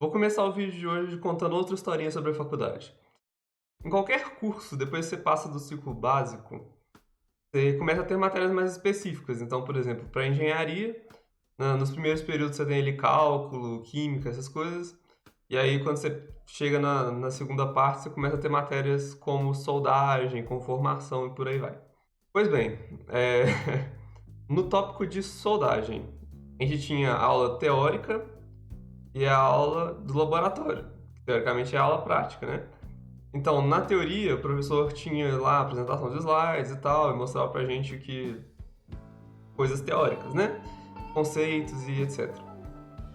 Vou começar o vídeo de hoje contando outra historinha sobre a faculdade. Em qualquer curso, depois que você passa do ciclo básico, você começa a ter matérias mais específicas. Então, por exemplo, para engenharia, nos primeiros períodos você tem ali cálculo, química, essas coisas. E aí, quando você chega na segunda parte, você começa a ter matérias como soldagem, conformação e por aí vai. Pois bem, no tópico de soldagem, a gente tinha aula teórica e a aula do laboratório, que teoricamente é a aula prática, né? Então, na teoria, o professor tinha lá a apresentação de slides e tal, e mostrava pra gente que coisas teóricas, né? Conceitos e etc.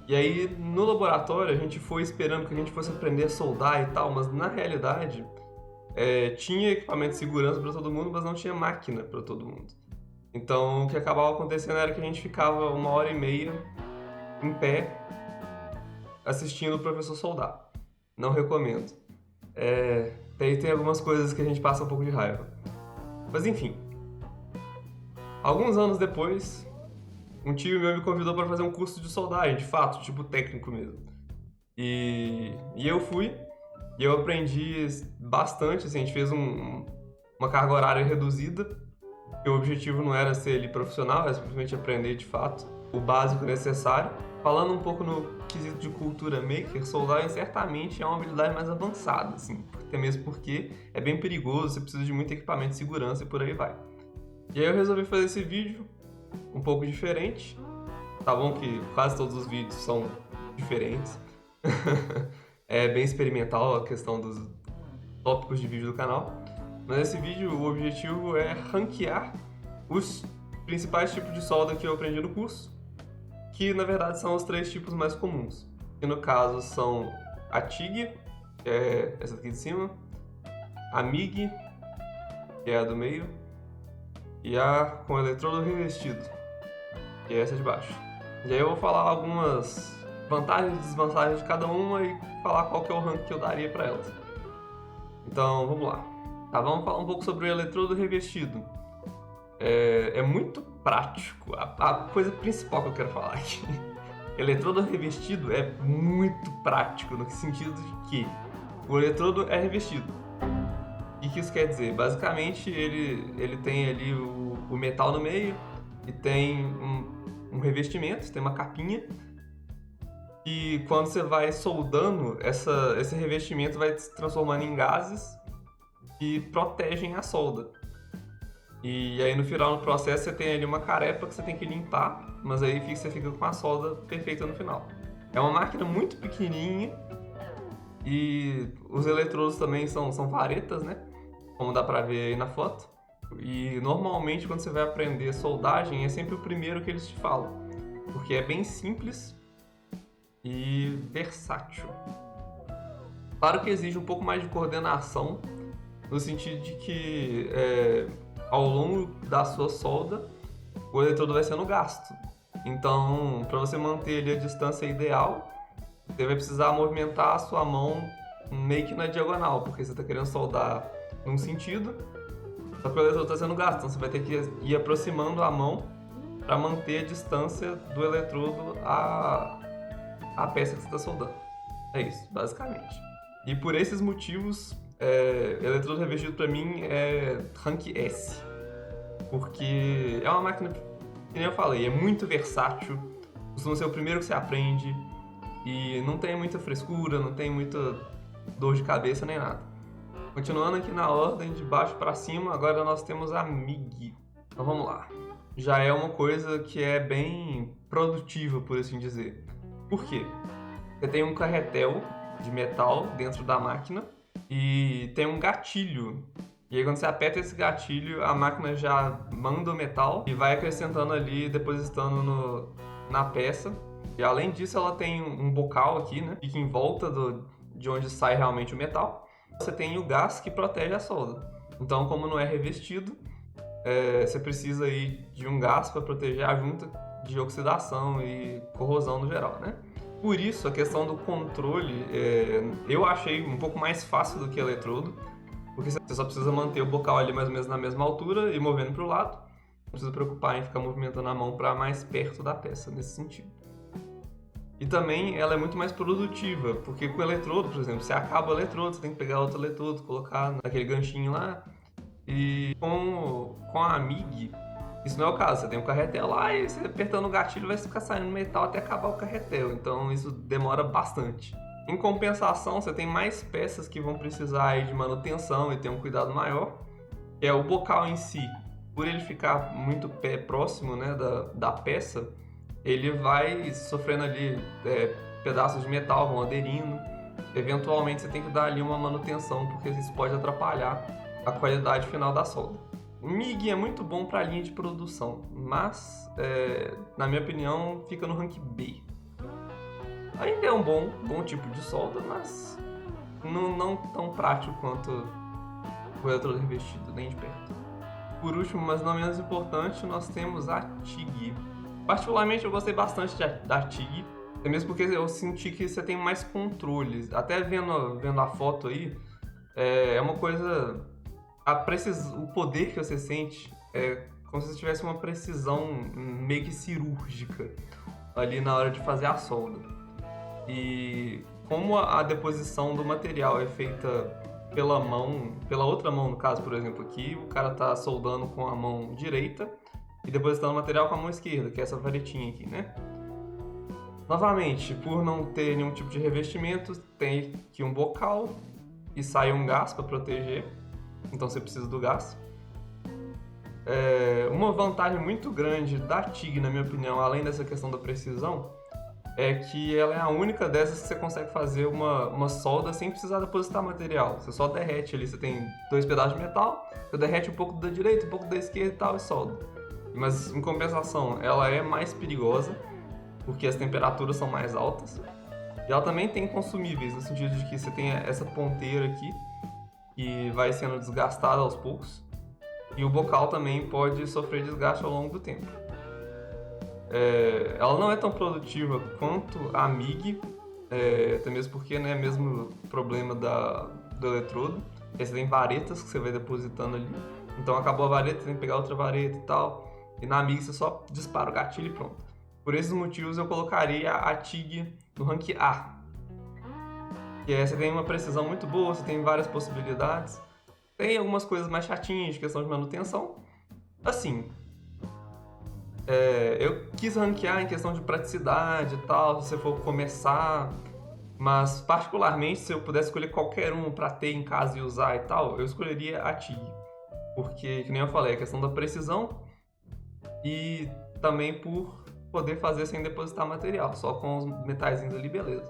E aí, no laboratório, a gente foi esperando que a gente fosse aprender a soldar e tal, mas na realidade, tinha equipamento de segurança para todo mundo, mas não tinha máquina para todo mundo. Então, o que acabava acontecendo era que a gente ficava 1h30 em pé assistindo o professor soldar. Não recomendo. Daí tem algumas coisas que a gente passa um pouco de raiva. Mas enfim, alguns anos depois, um tio meu me convidou para fazer um curso de soldagem, de fato, tipo técnico mesmo. E eu fui, e eu aprendi bastante, assim, a gente fez uma carga horária reduzida, porque o objetivo não era ser ali profissional, era simplesmente aprender de fato o básico necessário. Falando um pouco no quesito de cultura maker, soldagem certamente é uma habilidade mais avançada, assim, até mesmo porque é bem perigoso, você precisa de muito equipamento de segurança e por aí vai. E aí eu resolvi fazer esse vídeo um pouco diferente. Tá bom que quase todos os vídeos são diferentes. É bem experimental a questão dos tópicos de vídeo do canal. Mas nesse vídeo o objetivo é ranquear os principais tipos de solda que eu aprendi no curso, que na verdade são os 3 tipos mais comuns. Que no caso são a TIG, que é essa aqui de cima, a MIG, que é a do meio, e a com eletrodo revestido, que é essa de baixo. E aí eu vou falar algumas vantagens e desvantagens de cada uma e falar qual que é o rank que eu daria para elas. Então vamos lá. Tá, vamos falar um pouco sobre o eletrodo revestido. É muito prático. A coisa principal que eu quero falar aqui. Eletrodo revestido é muito prático, no sentido de que o eletrodo é revestido. O que isso quer dizer? Basicamente, ele tem ali o metal no meio e tem um revestimento, tem uma capinha. E quando você vai soldando, esse revestimento vai se transformando em gases que protegem a solda. E aí no final do processo você tem ali uma carepa que você tem que limpar, mas aí você fica com a solda perfeita no final. É uma máquina muito pequenininha e os eletrodos também são varetas, né? Como dá pra ver aí na foto. E normalmente quando você vai aprender soldagem é sempre o primeiro que eles te falam, porque é bem simples e versátil. Claro que exige um pouco mais de coordenação, no sentido de que ao longo da sua solda, o eletrodo vai sendo gasto. Então, para você manter ali a distância ideal, você vai precisar movimentar a sua mão meio que na diagonal, porque você está querendo soldar num sentido, só que o eletrodo está sendo gasto, então você vai ter que ir aproximando a mão para manter a distância do eletrodo à peça que você está soldando. É isso, basicamente. E por esses motivos, eletrodo revestido para mim é rank S, porque é uma máquina, que nem eu falei, é muito versátil, costuma ser o primeiro que você aprende e não tem muita frescura, não tem muita dor de cabeça nem nada. Continuando aqui na ordem de baixo para cima, agora nós temos a MIG. Então vamos lá. Já é uma coisa que é bem produtiva, por assim dizer. Por quê? Você tem um carretel de metal dentro da máquina e tem um gatilho. E aí quando você aperta esse gatilho, a máquina já manda o metal e vai acrescentando ali, depositando na peça. E além disso, ela tem um bocal aqui, né? Fica em volta de onde sai realmente o metal. Você tem o gás que protege a solda. Então, como não é revestido, você precisa aí de um gás para proteger a junta de oxidação e corrosão no geral, né? Por isso, a questão do controle, eu achei um pouco mais fácil do que eletrodo, porque você só precisa manter o bocal ali mais ou menos na mesma altura e movendo para o lado. Não precisa preocupar em ficar movimentando a mão para mais perto da peça, nesse sentido. E também ela é muito mais produtiva, porque com o eletrodo, por exemplo, você acaba o eletrodo, você tem que pegar outro eletrodo, colocar naquele ganchinho lá. E com a MIG, isso não é o caso. Você tem um carretel lá e você apertando o gatilho vai ficar saindo metal até acabar o carretel. Então isso demora bastante. Em compensação, você tem mais peças que vão precisar aí de manutenção e ter um cuidado maior. Que é o bocal em si. Por ele ficar muito próximo, né, da peça, ele vai sofrendo ali pedaços de metal, vão aderindo. Eventualmente você tem que dar ali uma manutenção, porque isso pode atrapalhar a qualidade final da solda. O MIG é muito bom para a linha de produção, mas, na minha opinião, fica no rank B. Ainda é um bom tipo de solda, mas não tão prático quanto o eletrodo revestido, nem de perto. Por último, mas não menos importante, nós temos a TIG. Particularmente eu gostei bastante da TIG, até mesmo porque eu senti que você tem mais controles. Até vendo a foto aí, é uma coisa... o poder que você sente é como se você tivesse uma precisão meio que cirúrgica ali na hora de fazer a solda. E como a deposição do material é feita pela outra mão, no caso, por exemplo, aqui, o cara tá soldando com a mão direita e depositando o material com a mão esquerda, que é essa varetinha aqui, né? Novamente, por não ter nenhum tipo de revestimento, tem aqui um bocal e sai um gás para proteger, então você precisa do gás. Uma vantagem muito grande da TIG, na minha opinião, além dessa questão da precisão, é que ela é a única dessas que você consegue fazer uma solda sem precisar depositar material. Você só derrete ali, você tem 2 pedaços de metal, você derrete um pouco da direita, um pouco da esquerda e tal, e solda. Mas, em compensação, ela é mais perigosa, porque as temperaturas são mais altas. E ela também tem consumíveis, no sentido de que você tem essa ponteira aqui, que vai sendo desgastada aos poucos. E o bocal também pode sofrer desgaste ao longo do tempo. Ela não é tão produtiva quanto a MIG, até mesmo porque, né, mesmo problema do eletrodo. Aí você tem varetas que você vai depositando ali. Então acabou a vareta, você tem que pegar outra vareta e tal. E na MIG você só dispara o gatilho e pronto. Por esses motivos eu colocaria a TIG no rank A. Que você tem uma precisão muito boa, você tem várias possibilidades. Tem algumas coisas mais chatinhas de questão de manutenção. Assim, eu quis ranquear em questão de praticidade e tal, se você for começar, mas particularmente se eu pudesse escolher qualquer um para ter em casa e usar e tal, eu escolheria a TIG, porque, que nem eu falei, a questão da precisão e também por poder fazer sem depositar material, só com os metalzinhos ali, beleza.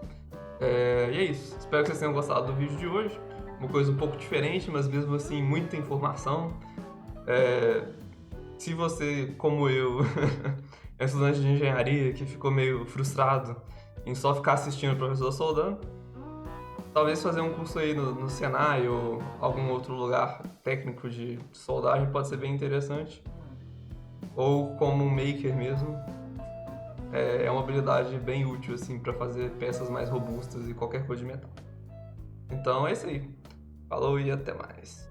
E é isso, espero que vocês tenham gostado do vídeo de hoje, uma coisa um pouco diferente, mas mesmo assim muita informação. Se você, como eu, é estudante de engenharia que ficou meio frustrado em só ficar assistindo o professor soldando, talvez fazer um curso aí no Senai ou algum outro lugar técnico de soldagem pode ser bem interessante. Ou como um maker mesmo. É uma habilidade bem útil assim, para fazer peças mais robustas e qualquer coisa de metal. Então é isso aí. Falou e até mais.